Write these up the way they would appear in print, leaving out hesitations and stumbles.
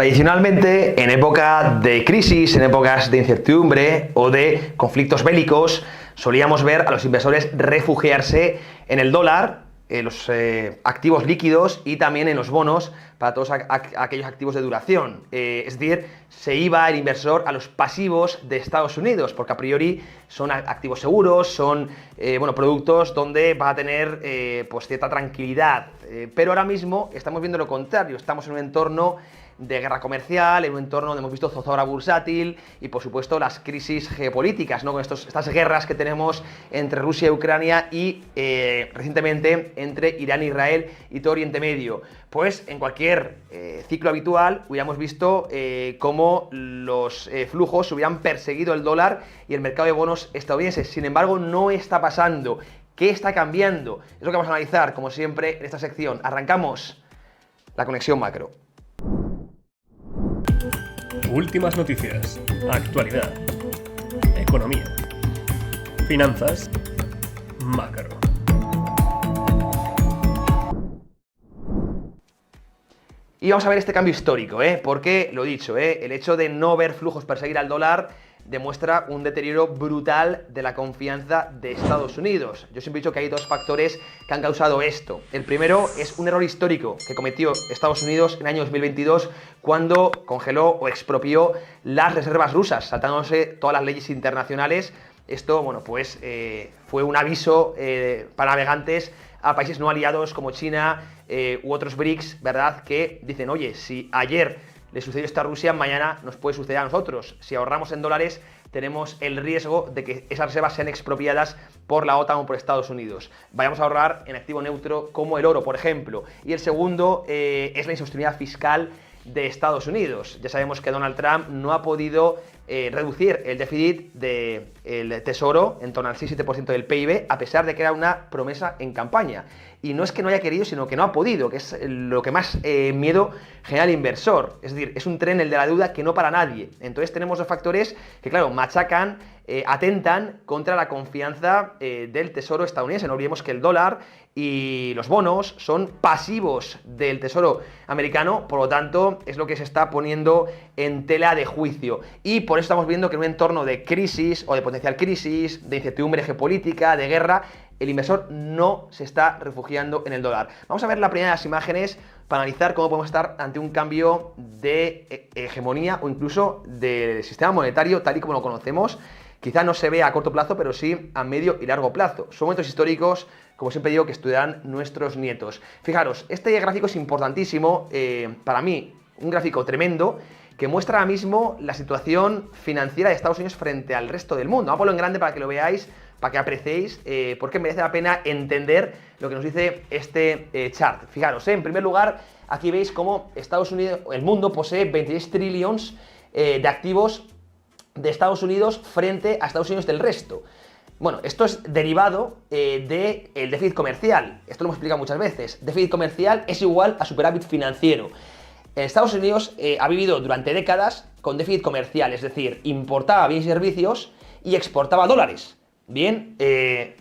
Tradicionalmente, en época de crisis, en épocas de incertidumbre o de conflictos bélicos, solíamos ver a los inversores refugiarse en el dólar, en los activos líquidos y también en los bonos para todos aquellos activos de duración. Es decir, se iba el inversor a los pasivos de Estados Unidos, porque a priori son activos seguros, son productos donde va a tener pues cierta tranquilidad. Pero ahora mismo estamos viendo lo contrario, estamos en un entorno de guerra comercial, en un entorno donde hemos visto zozobra bursátil y, por supuesto, las crisis geopolíticas, ¿no? Con estas guerras que tenemos entre Rusia y Ucrania y, recientemente, entre Irán e Israel y todo Oriente Medio. Pues, en cualquier ciclo habitual, hubiéramos visto cómo los flujos hubieran perseguido el dólar y el mercado de bonos estadounidenses. Sin embargo, no está pasando. ¿Qué está cambiando? Es lo que vamos a analizar, como siempre, en esta sección. Arrancamos la conexión macro. Últimas noticias, actualidad, economía, finanzas, macro. Y vamos a ver este cambio histórico, porque, lo dicho, el hecho de no ver flujos perseguir al dólar demuestra un deterioro brutal de la confianza de Estados Unidos. Yo siempre he dicho que hay dos factores que han causado esto. El primero es un error histórico que cometió Estados Unidos en el año 2022 cuando congeló o expropió las reservas rusas, saltándose todas las leyes internacionales. Esto, fue un aviso para navegantes a países no aliados como China u otros BRICS, ¿verdad? Que dicen, oye, si ayer le sucedió esto a Rusia, mañana nos puede suceder a nosotros. Si ahorramos en dólares, tenemos el riesgo de que esas reservas sean expropiadas por la OTAN o por Estados Unidos. Vayamos a ahorrar en activo neutro como el oro, por ejemplo. Y el segundo es la insostenibilidad fiscal de Estados Unidos. Ya sabemos que Donald Trump no ha podido reducir el déficit del Tesoro en torno al 6-7% del PIB, a pesar de que era una promesa en campaña. Y no es que no haya querido, sino que no ha podido, que es lo que más miedo genera al inversor. Es decir, es un tren, el de la deuda, que no para nadie. Entonces tenemos dos factores que, claro, machacan, atentan contra la confianza del Tesoro estadounidense. No olvidemos que el dólar y los bonos son pasivos del Tesoro americano, por lo tanto, es lo que se está poniendo en tela de juicio. Y por eso estamos viendo que en un entorno de crisis o de potencial crisis, de incertidumbre geopolítica, de guerra, el inversor no se está refugiando en el dólar. Vamos a ver la primera de las imágenes para analizar cómo podemos estar ante un cambio de hegemonía o incluso del sistema monetario tal y como lo conocemos. Quizá no se vea a corto plazo, pero sí a medio y largo plazo. Son momentos históricos, como siempre digo, que estudiarán nuestros nietos. Fijaros, este gráfico es importantísimo, para mí, un gráfico tremendo, que muestra ahora mismo la situación financiera de Estados Unidos frente al resto del mundo. Vamos a ponerlo en grande para que lo veáis, para que apreciéis por qué merece la pena entender lo que nos dice este chart. Fijaros, en primer lugar, aquí veis cómo Estados Unidos, el mundo posee 26 trillones de activos de Estados Unidos frente a Estados Unidos del resto. Bueno, esto es derivado del déficit comercial. Esto lo hemos explicado muchas veces. Déficit comercial es igual a superávit financiero. Estados Unidos ha vivido durante décadas con déficit comercial, es decir, importaba bienes y servicios y exportaba dólares. Bien,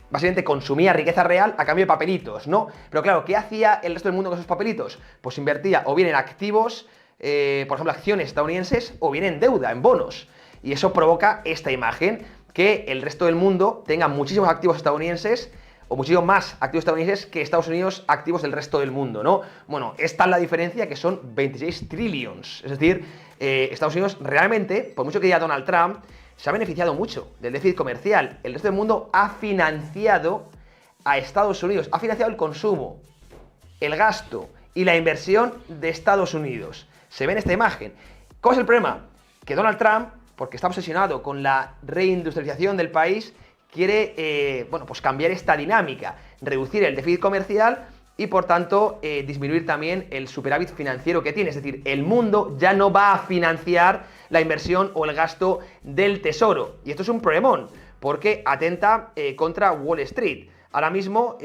básicamente consumía riqueza real a cambio de papelitos, ¿no? Pero claro, ¿qué hacía el resto del mundo con esos papelitos? Pues invertía o bien en activos, por ejemplo, acciones estadounidenses, o bien en deuda, en bonos. Y eso provoca esta imagen, que el resto del mundo tenga muchísimos activos estadounidenses o muchísimo más activos estadounidenses que Estados Unidos activos del resto del mundo, ¿no? Bueno, esta es la diferencia, que son 26 trillones. Es decir, Estados Unidos realmente, por mucho que diga Donald Trump, se ha beneficiado mucho del déficit comercial. El resto del mundo ha financiado a Estados Unidos, ha financiado el consumo, el gasto y la inversión de Estados Unidos. Se ve en esta imagen. ¿Cuál es el problema? Que Donald Trump, porque está obsesionado con la reindustrialización del país, quiere cambiar esta dinámica, reducir el déficit comercial y, por tanto, disminuir también el superávit financiero que tiene. Es decir, el mundo ya no va a financiar la inversión o el gasto del tesoro. Y esto es un problemón, porque atenta contra Wall Street. Ahora mismo,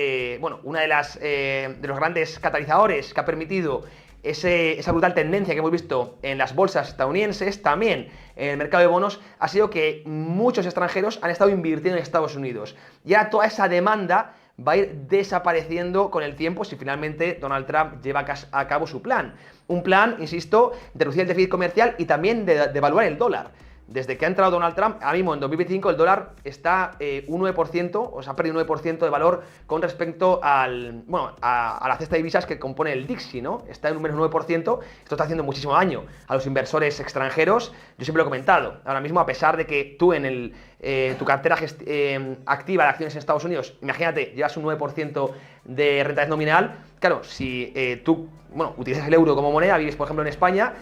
una de los grandes catalizadores que ha permitido esa brutal tendencia que hemos visto en las bolsas estadounidenses, también en el mercado de bonos, ha sido que muchos extranjeros han estado invirtiendo en Estados Unidos. Y ahora toda esa demanda va a ir desapareciendo con el tiempo si finalmente Donald Trump lleva a cabo su plan. Un plan, insisto, de reducir el déficit comercial y también de devaluar el dólar. Desde que ha entrado Donald Trump, ahora mismo en 2025 el dólar está un 9%, o sea, ha perdido un 9% de valor con respecto a la cesta de divisas que compone el Dixie, ¿no? Está en un menos 9%, esto está haciendo muchísimo daño a los inversores extranjeros. Yo siempre lo he comentado, ahora mismo a pesar de que tú en tu cartera activa de acciones en Estados Unidos, imagínate, llevas un 9% de rentabilidad nominal, claro, si tú utilizas el euro como moneda, vives por ejemplo en España,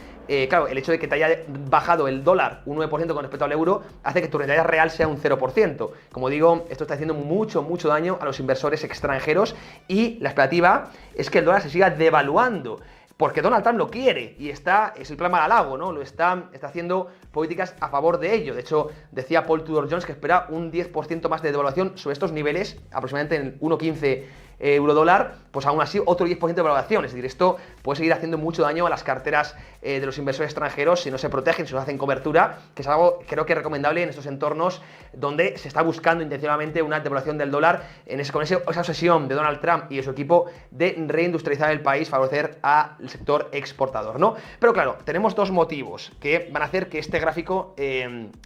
claro, el hecho de que te haya bajado el dólar un 9% con respecto al euro hace que tu rentabilidad real sea un 0%. Como digo, esto está haciendo mucho daño a los inversores extranjeros y la expectativa es que el dólar se siga devaluando. Porque Donald Trump lo quiere y es el plan Mar-a-Lago, ¿no? Está haciendo políticas a favor de ello. De hecho, decía Paul Tudor Jones que espera un 10% más de devaluación sobre estos niveles, aproximadamente en 1,15 euro-dólar, pues aún así otro 10% de devaluación. Es decir, esto puede seguir haciendo mucho daño a las carteras de los inversores extranjeros si no se protegen, si no hacen cobertura, que es algo creo que recomendable en estos entornos donde se está buscando intencionalmente una devaluación del dólar, con esa obsesión de Donald Trump y de su equipo de reindustrializar el país, favorecer al sector exportador, ¿no? Pero claro, tenemos dos motivos que van a hacer que este gráfico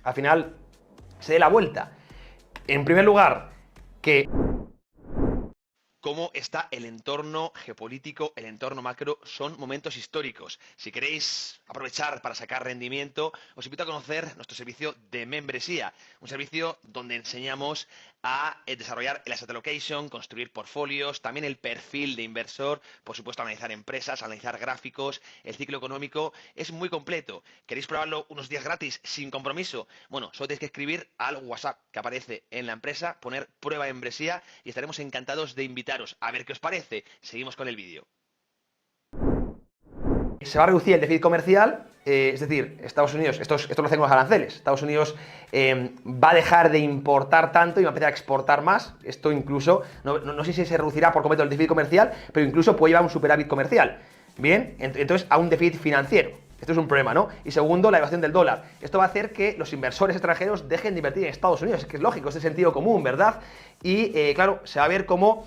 al final se dé la vuelta. En primer lugar, que cómo está el entorno geopolítico, el entorno macro, son momentos históricos. Si queréis aprovechar para sacar rendimiento, os invito a conocer nuestro servicio de membresía, un servicio donde enseñamos a desarrollar el asset allocation, construir portfolios, también el perfil de inversor, por supuesto analizar empresas, analizar gráficos, el ciclo económico, es muy completo. ¿Queréis probarlo unos días gratis sin compromiso? Bueno, solo tenéis que escribir al WhatsApp que aparece en la empresa, poner prueba de membresía y estaremos encantados de invitaros a ver qué os parece. Seguimos con el vídeo. Se va a reducir el déficit comercial, es decir, Estados Unidos, esto lo hacen los aranceles, Estados Unidos va a dejar de importar tanto y va a empezar a exportar más. Esto incluso, no sé si se reducirá por completo el déficit comercial, pero incluso puede llevar a un superávit comercial. Bien, entonces a un déficit financiero. Esto es un problema, ¿no? Y segundo, la devaluación del dólar. Esto va a hacer que los inversores extranjeros dejen de invertir en Estados Unidos, es que es lógico, es de sentido común, ¿verdad? Y claro, se va a ver cómo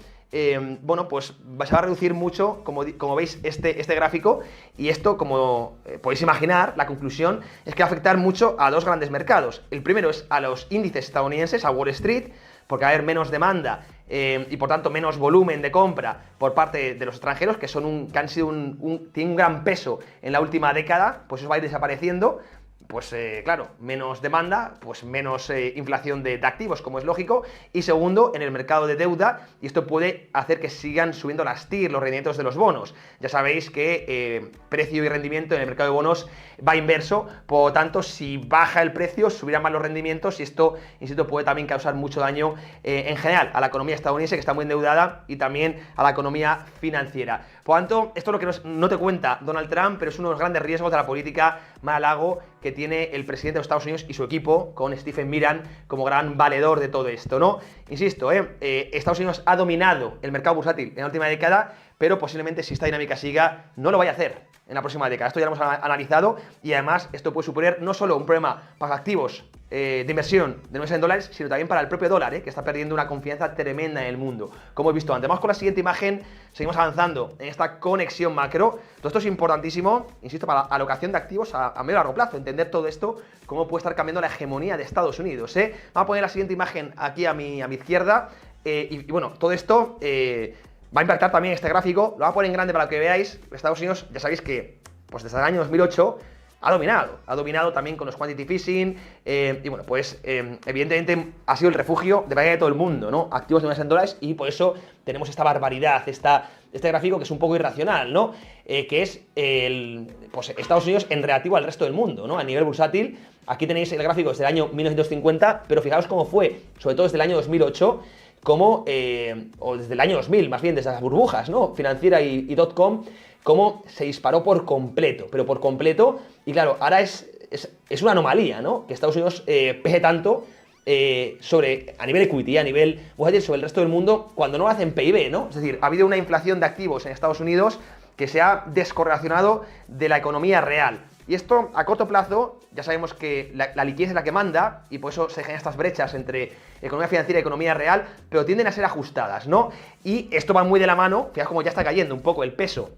pues se va a reducir mucho, como veis, este gráfico, y esto, como podéis imaginar, la conclusión es que va a afectar mucho a dos grandes mercados. El primero es a los índices estadounidenses, a Wall Street, porque va a haber menos demanda y por tanto menos volumen de compra por parte de los extranjeros, que tienen un gran peso en la última década, pues eso va a ir desapareciendo. Pues claro, menos demanda, pues menos inflación de activos, como es lógico. Y segundo, en el mercado de deuda, y esto puede hacer que sigan subiendo las TIR, los rendimientos de los bonos. Ya sabéis que precio y rendimiento en el mercado de bonos va inverso, por lo tanto, si baja el precio, subirán más los rendimientos y esto, insisto, puede también causar mucho daño en general a la economía estadounidense, que está muy endeudada, y también a la economía financiera. Por lo tanto, esto es lo que no te cuenta Donald Trump, pero es uno de los grandes riesgos de la política Mar-a-Lago que tiene el presidente de los Estados Unidos y su equipo, con Stephen Miran como gran valedor de todo esto, ¿no? Insisto, Estados Unidos ha dominado el mercado bursátil en la última década, pero posiblemente si esta dinámica siga, no lo vaya a hacer en la próxima década. Esto ya lo hemos analizado y además esto puede suponer no solo un problema para los activos de inversión de nuevos en dólares, sino también para el propio dólar, que está perdiendo una confianza tremenda en el mundo, como he visto antes. Vamos con la siguiente imagen, seguimos avanzando en esta conexión macro. Todo esto es importantísimo, insisto, para la alocación de activos a medio y largo plazo, entender todo esto, cómo puede estar cambiando la hegemonía de Estados Unidos. Vamos a poner la siguiente imagen aquí a mi izquierda, y bueno, todo esto va a impactar también este gráfico, lo voy a poner en grande para que veáis. Estados Unidos, ya sabéis que pues desde el año 2008 ha dominado también con los quantitative easing, y bueno, pues evidentemente ha sido el refugio de todo el mundo, ¿no? Activos de en dólares, y por eso tenemos esta barbaridad, este gráfico que es un poco irracional, ¿no? Que es pues Estados Unidos en relativo al resto del mundo, ¿no? A nivel bursátil, aquí tenéis el gráfico desde el año 1950, pero fijaos cómo fue, sobre todo desde el año 2008, o desde el año 2000, más bien, desde las burbujas, ¿no? Financiera y .com, cómo se disparó por completo, y claro, ahora es una anomalía, ¿no? Que Estados Unidos pese tanto a nivel equity, a nivel bursátil sobre el resto del mundo, cuando no lo hacen PIB, ¿no? Es decir, ha habido una inflación de activos en Estados Unidos que se ha descorrelacionado de la economía real. Y esto a corto plazo, ya sabemos que la liquidez es la que manda y por eso se generan estas brechas entre economía financiera y economía real, pero tienden a ser ajustadas, ¿no? Y esto va muy de la mano, fijaos como ya está cayendo un poco el peso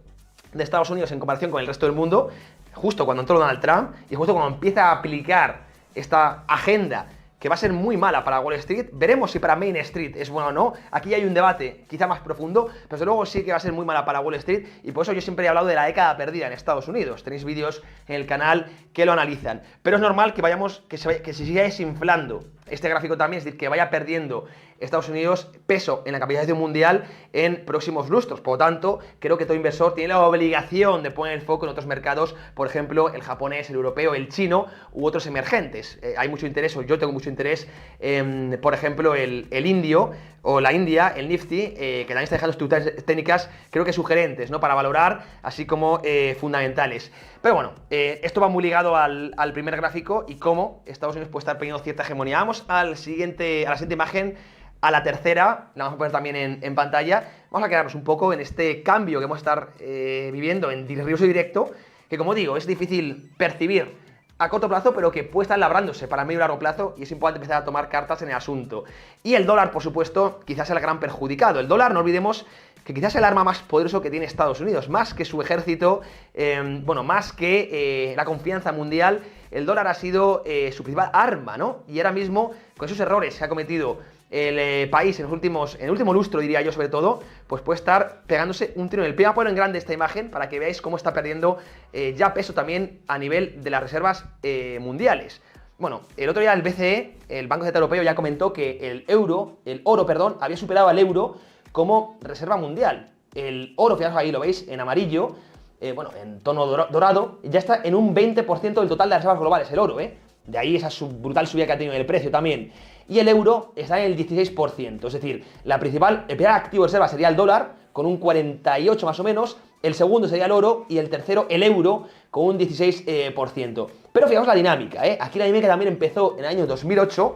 de Estados Unidos en comparación con el resto del mundo, justo cuando entró Donald Trump y justo cuando empieza a aplicar esta agenda que va a ser muy mala para Wall Street. Veremos si para Main Street es bueno o no. Aquí hay un debate quizá más profundo, pero desde luego sí que va a ser muy mala para Wall Street y por eso yo siempre he hablado de la década perdida en Estados Unidos. Tenéis vídeos en el canal que lo analizan. Pero es normal que se siga desinflando este gráfico también, es decir, que vaya perdiendo Estados Unidos peso en la capitalización mundial en próximos lustros. Por lo tanto, creo que todo inversor tiene la obligación de poner el foco en otros mercados, por ejemplo, el japonés, el europeo, el chino u otros emergentes. Hay mucho interés, o yo tengo mucho interés en, por ejemplo, el indio o la India, el Nifty, que también está dejando estructuras técnicas, creo que sugerentes, ¿no? Para valorar, así como fundamentales. Pero bueno, esto va muy ligado al primer gráfico y cómo Estados Unidos puede estar perdiendo cierta hegemonía. Vamos a la siguiente imagen, a la tercera, la vamos a poner también en pantalla. Vamos a quedarnos un poco en este cambio que vamos a estar viviendo en riesgo directo, que como digo, es difícil percibir a corto plazo, pero que puede estar labrándose para medio y largo plazo y es importante empezar a tomar cartas en el asunto. Y el dólar, por supuesto, quizás sea el gran perjudicado. El dólar, no olvidemos que quizás es el arma más poderoso que tiene Estados Unidos, más que su ejército, más que la confianza mundial. El dólar ha sido su principal arma, ¿no? Y ahora mismo, con esos errores que ha cometido el país en el último lustro, diría yo, sobre todo, pues puede estar pegándose un tiro en el pie. Voy a poner en grande esta imagen para que veáis cómo está perdiendo ya peso también a nivel de las reservas mundiales. Bueno, el otro día el BCE, el Banco Central Europeo, ya comentó que el oro, había superado al euro como reserva mundial. El oro, fijaos ahí, lo veis en amarillo, en tono dorado, ya está en un 20% del total de las reservas globales, el oro, De ahí esa brutal subida que ha tenido en el precio también. Y el euro está en el 16%, es decir, el primer activo de reserva sería el dólar, con un 48 más o menos, el segundo sería el oro y el tercero el euro, con un 16%. Pero fijaos la dinámica, Aquí la dinámica también empezó en el año 2008,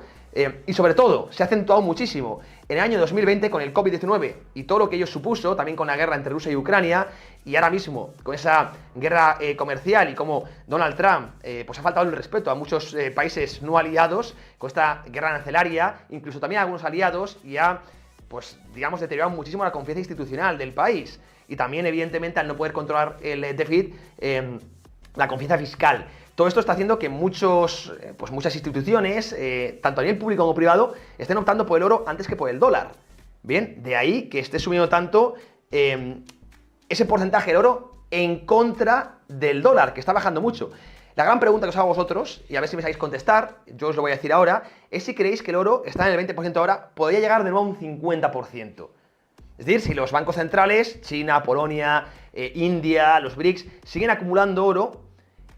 y sobre todo se ha acentuado muchísimo en el año 2020 con el COVID-19 y todo lo que ello supuso, también con la guerra entre Rusia y Ucrania, y ahora mismo con esa guerra comercial y como Donald Trump pues ha faltado el respeto a muchos países no aliados con esta guerra arancelaria, incluso también a algunos aliados, y ha, pues digamos, deteriorado muchísimo la confianza institucional del país y también evidentemente al no poder controlar el déficit, la confianza fiscal. Todo esto está haciendo que muchas instituciones, tanto a nivel público como privado, estén optando por el oro antes que por el dólar. Bien, de ahí que esté subiendo tanto ese porcentaje del oro en contra del dólar, que está bajando mucho. La gran pregunta que os hago a vosotros, y a ver si me sabéis contestar, yo os lo voy a decir ahora, es si creéis que el oro está en el 20% ahora, podría llegar de nuevo a un 50%. Es decir, si los bancos centrales, China, Polonia, India, los BRICS, siguen acumulando oro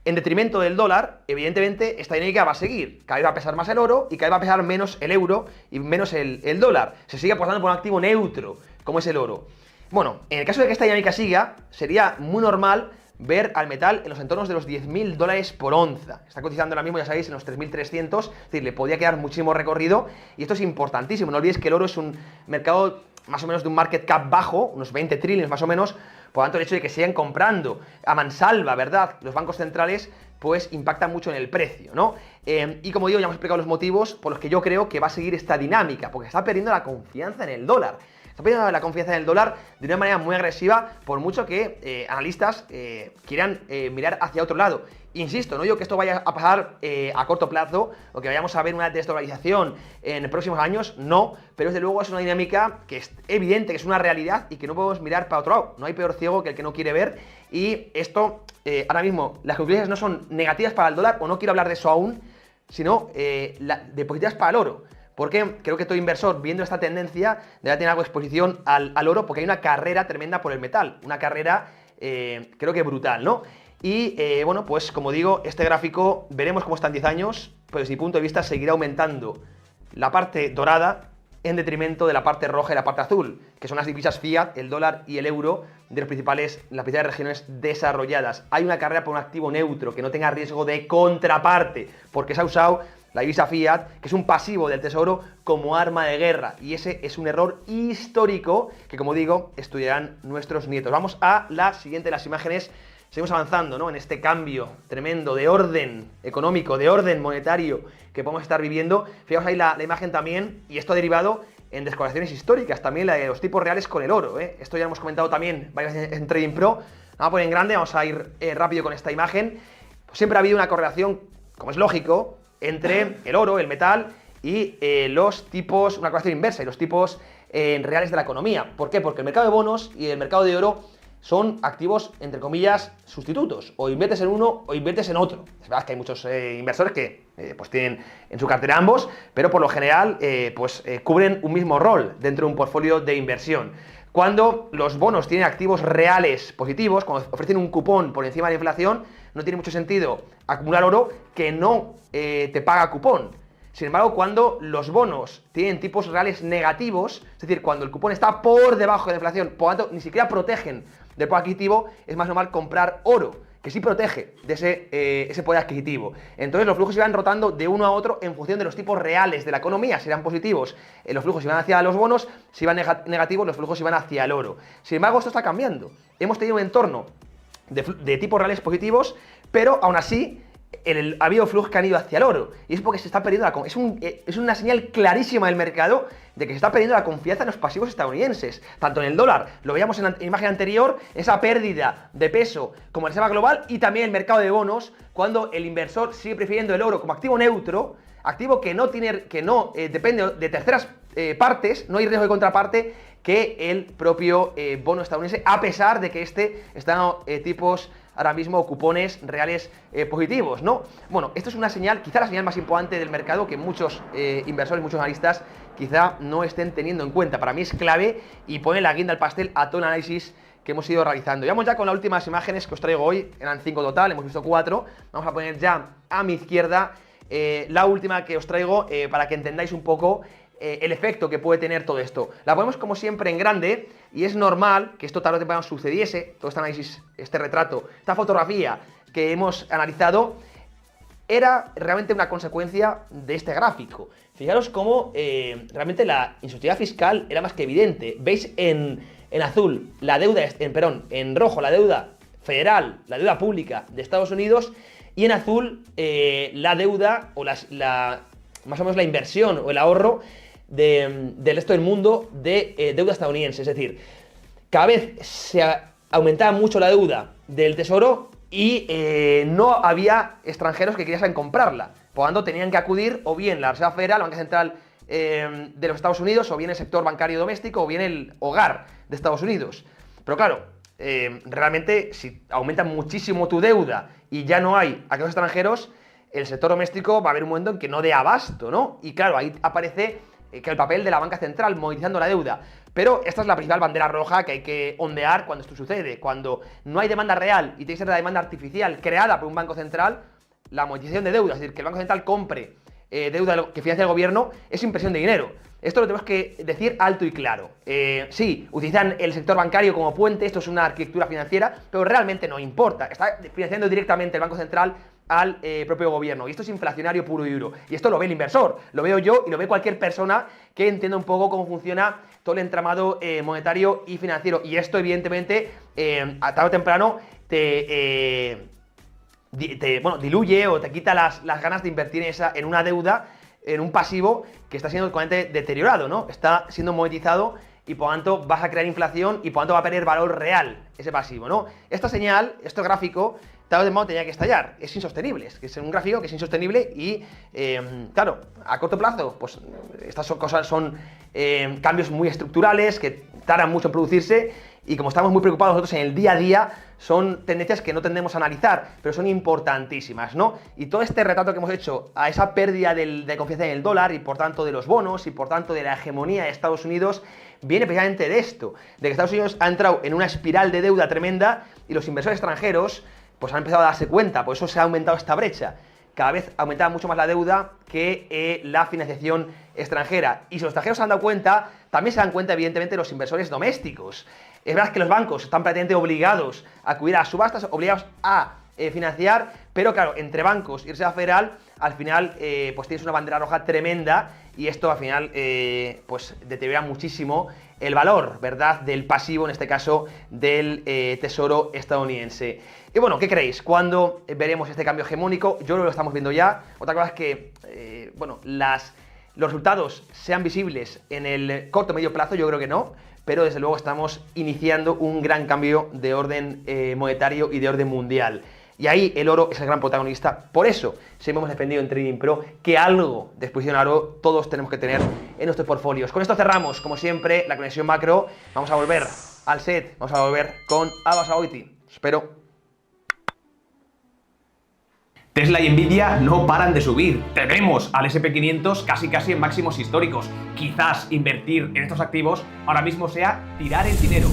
en detrimento del dólar, evidentemente esta dinámica va a seguir. Cada vez va a pesar más el oro y cada vez va a pesar menos el euro y menos el dólar. Se sigue apostando por un activo neutro, como es el oro. Bueno, en el caso de que esta dinámica siga, sería muy normal ver al metal en los entornos de los $10.000 por onza. Está cotizando ahora mismo, ya sabéis, en los 3.300, es decir, le podría quedar muchísimo recorrido y esto es importantísimo. No olvidéis que el oro es un mercado más o menos de un market cap bajo, unos 20 trillones más o menos. Por lo tanto, el hecho de que sigan comprando a mansalva, ¿verdad?, los bancos centrales, pues impacta mucho en el precio, ¿no? Y como digo, ya hemos explicado los motivos por los que yo creo que va a seguir esta dinámica, porque está perdiendo la confianza en el dólar. Está perdiendo la confianza en el dólar de una manera muy agresiva, por mucho que analistas quieran mirar hacia otro lado. Insisto, no digo que esto vaya a pasar a corto plazo o que vayamos a ver una desdolarización en próximos años, no, pero desde luego es una dinámica que es evidente, que es una realidad y que no podemos mirar para otro lado. No hay peor ciego que el que no quiere ver, y esto, ahora mismo, las conclusiones no son negativas para el dólar, o no quiero hablar de eso aún, sino de positivas para el oro. Porque creo que todo inversor, viendo esta tendencia, debe tener algo de exposición al oro, porque hay una carrera tremenda por el metal, una carrera creo que brutal, ¿no? Y bueno, pues como digo, este gráfico veremos cómo está en 10 años, pero desde mi punto de vista seguirá aumentando la parte dorada en detrimento de la parte roja y la parte azul, que son las divisas fiat, el dólar y el euro de las principales regiones desarrolladas. Hay una carrera por un activo neutro que no tenga riesgo de contraparte, porque se ha usado la divisa fiat, que es un pasivo del tesoro, como arma de guerra, y ese es un error histórico que, como digo, estudiarán nuestros nietos. Vamos a la siguiente de las imágenes seguimos avanzando, ¿no?, en este cambio tremendo de orden económico, de orden monetario que podemos estar viviendo. Fijaos ahí la imagen también, y esto ha derivado en descorrelaciones históricas, también la de los tipos reales con el oro, ¿eh? Esto ya hemos comentado también varias veces en Trading Pro. Vamos a poner en grande, vamos a ir rápido con esta imagen. Pues siempre ha habido una correlación, como es lógico, entre el oro, el metal, y los tipos, una correlación inversa, y los tipos reales de la economía. ¿Por qué? Porque el mercado de bonos y el mercado de oro son activos, entre comillas, sustitutos. O inviertes en uno o inviertes en otro. Es verdad que hay muchos inversores que pues tienen en su cartera ambos, pero por lo general cubren un mismo rol dentro de un portfolio de inversión. Cuando los bonos tienen activos reales positivos, cuando ofrecen un cupón por encima de la inflación, no tiene mucho sentido acumular oro que no te paga cupón. Sin embargo, cuando los bonos tienen tipos reales negativos, es decir, cuando el cupón está por debajo de la inflación, por lo tanto, ni siquiera protegen del poder adquisitivo, es más normal comprar oro, que sí protege de ese poder adquisitivo. Entonces los flujos iban rotando de uno a otro en función de los tipos reales de la economía. Si eran positivos, los flujos iban hacia los bonos; si iban negativos, los flujos iban hacia el oro. Sin embargo, esto está cambiando. Hemos tenido un entorno de tipos reales positivos, pero aún así ha habido flujos que han ido hacia el oro, y es porque se está perdiendo es una señal clarísima del mercado de que se está perdiendo la confianza en los pasivos estadounidenses, tanto en el dólar, lo veíamos en la imagen anterior, esa pérdida de peso como en el sistema global, y también el mercado de bonos, cuando el inversor sigue prefiriendo el oro como activo neutro, activo que no depende de terceras partes, no hay riesgo de contraparte, que el propio bono estadounidense, a pesar de que está dando tipos ahora mismo, cupones reales positivos, ¿no? Bueno, esto es una señal, quizá la señal más importante del mercado, que muchos inversores, muchos analistas quizá no estén teniendo en cuenta. Para mí es clave y pone la guinda al pastel a todo el análisis que hemos ido realizando. Y vamos ya con las últimas imágenes que os traigo hoy. Eran 5 total, hemos visto 4. Vamos a poner ya a mi izquierda la última que os traigo para que entendáis un poco el efecto que puede tener todo esto. La ponemos como siempre en grande, y es normal que esto tarde o temprano sucediese. Todo este análisis, este retrato, esta fotografía que hemos analizado era realmente una consecuencia de este gráfico. Fijaros cómo realmente la insuficiencia fiscal era más que evidente. Veis en azul la deuda, en rojo la deuda federal, la deuda pública de Estados Unidos, y en azul la deuda o más o menos la inversión o el ahorro del resto del mundo de deuda estadounidense. Es decir, cada vez se aumentaba mucho la deuda del tesoro y no había extranjeros que quisiesen comprarla. Por lo tanto, tenían que acudir o bien la Reserva Federal, la Banca Central de los Estados Unidos, o bien el sector bancario doméstico, o bien el hogar de Estados Unidos. Pero claro, realmente si aumenta muchísimo tu deuda y ya no hay aquellos extranjeros, el sector doméstico va a haber un momento en que no dé abasto, ¿no? Y claro, ahí aparece que el papel de la banca central monetizando la deuda. Pero esta es la principal bandera roja que hay que ondear cuando esto sucede. Cuando no hay demanda real y tiene que ser la demanda artificial creada por un banco central, la monetización de deuda, es decir, que el banco central compre deuda que financia el gobierno, es impresión de dinero. Esto lo tenemos que decir alto y claro. Sí, utilizan el sector bancario como puente, esto es una arquitectura financiera, pero realmente no importa. Está financiando directamente el Banco Central al propio gobierno, y esto es inflacionario puro y duro. Y esto lo ve el inversor, lo veo yo y lo ve cualquier persona que entienda un poco cómo funciona todo el entramado monetario y financiero. Y esto, evidentemente, a tarde o temprano diluye o te quita las ganas de invertir en una deuda, en un pasivo que está siendo totalmente deteriorado, ¿no? Está siendo monetizado, y por lo tanto vas a crear inflación y por lo tanto va a perder valor real ese pasivo, ¿no? Esta señal, este gráfico, tarde o temprano tenía que estallar. Es insostenible, es un gráfico que es insostenible y, claro, a corto plazo, pues estas son cambios muy estructurales que tardan mucho en producirse, y como estamos muy preocupados nosotros en el día a día, son tendencias que no tendemos a analizar, pero son importantísimas, ¿no? Y todo este retrato que hemos hecho a esa pérdida de confianza en el dólar, y por tanto de los bonos, y por tanto de la hegemonía de Estados Unidos, viene precisamente de esto, de que Estados Unidos ha entrado en una espiral de deuda tremenda, y los inversores extranjeros pues han empezado a darse cuenta. Por eso se ha aumentado esta brecha. Cada vez aumentaba mucho más la deuda que la financiación extranjera. Y si los extranjeros se han dado cuenta, también se dan cuenta, evidentemente, los inversores domésticos. Es verdad que los bancos están prácticamente obligados a acudir a subastas, obligados a financiar, pero claro, entre bancos y Reserva Federal, al final, pues tienes una bandera roja tremenda, y esto al final, pues deteriora muchísimo el valor, ¿verdad?, del pasivo, en este caso del tesoro estadounidense. Y bueno, ¿qué creéis? ¿Cuándo veremos este cambio hegemónico? Yo creo que lo estamos viendo ya. Otra cosa es que, bueno, los resultados sean visibles en el corto o medio plazo, yo creo que no, pero desde luego estamos iniciando un gran cambio de orden monetario y de orden mundial. Y ahí el oro es el gran protagonista. Por eso siempre hemos defendido en Trading Pro que algo de exposición al oro todos tenemos que tener en nuestros portfolios. Con esto cerramos, como siempre, la conexión macro. Vamos a volver al set, vamos a volver con Alba Sagoiti. Espero. Tesla y Nvidia no paran de subir. Tenemos al SP500 casi en máximos históricos. Quizás invertir en estos activos ahora mismo sea tirar el dinero.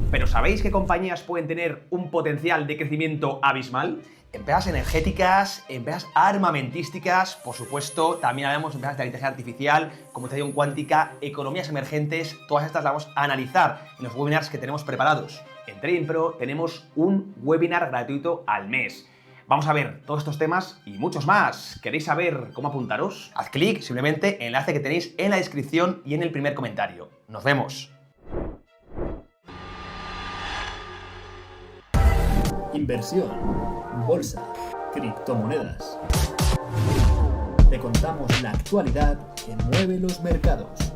Pero ¿sabéis qué compañías pueden tener un potencial de crecimiento abismal? Empresas energéticas, empresas armamentísticas, por supuesto, también hablamos de empresas de inteligencia artificial, computación cuántica, economías emergentes, todas estas las vamos a analizar en los webinars que tenemos preparados. En Trading Pro tenemos un webinar gratuito al mes. Vamos a ver todos estos temas y muchos más. ¿Queréis saber cómo apuntaros? Haz clic simplemente en el enlace que tenéis en la descripción y en el primer comentario. ¡Nos vemos! Inversión, bolsa, criptomonedas. Te contamos la actualidad que mueve los mercados.